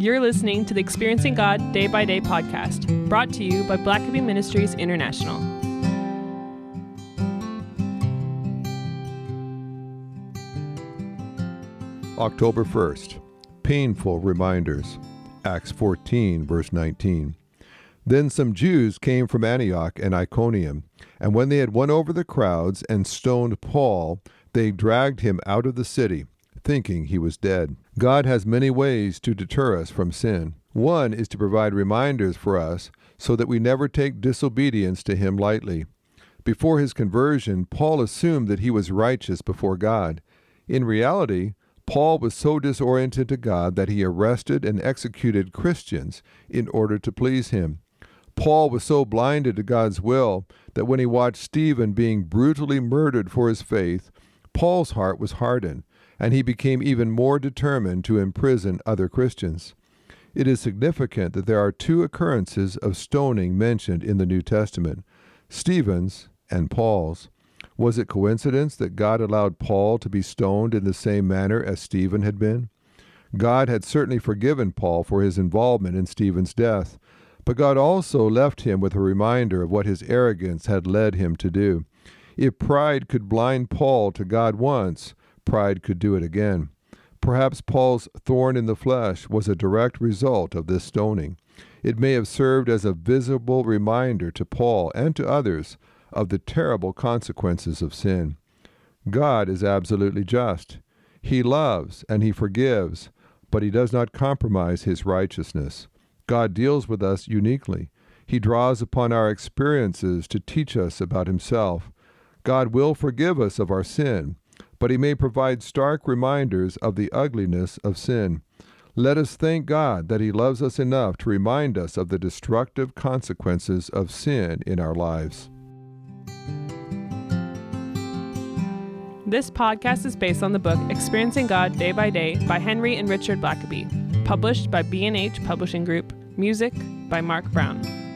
You're listening to the Experiencing God Day by Day podcast, brought to you by Blackaby Ministries International. October 1st, Painful Reminders, Acts 14, verse 19. Then some Jews came from Antioch and Iconium, and when they had won over the crowds and stoned Paul, they dragged him out of the city, thinking he was dead. God has many ways to deter us from sin. One is to provide reminders for us so that we never take disobedience to him lightly. Before his conversion, Paul assumed that he was righteous before God. In reality, Paul was so disoriented to God that he arrested and executed Christians in order to please him. Paul was so blinded to God's will that when he watched Stephen being brutally murdered for his faith, Paul's heart was hardened, and he became even more determined to imprison other Christians. It is significant that there are two occurrences of stoning mentioned in the New Testament, Stephen's and Paul's. Was it coincidence that God allowed Paul to be stoned in the same manner as Stephen had been? God had certainly forgiven Paul for his involvement in Stephen's death, but God also left him with a reminder of what his arrogance had led him to do. If pride could blind Paul to God once, pride could do it again. Perhaps Paul's thorn in the flesh was a direct result of this stoning. It may have served as a visible reminder to Paul and to others of the terrible consequences of sin. God is absolutely just. He loves and he forgives, but he does not compromise his righteousness. God deals with us uniquely. He draws upon our experiences to teach us about himself. God will forgive us of our sin, but he may provide stark reminders of the ugliness of sin. Let us thank God that he loves us enough to remind us of the destructive consequences of sin in our lives. This podcast is based on the book Experiencing God Day by Day by Henry and Richard Blackaby, published by B&H Publishing Group, music by Mark Brown.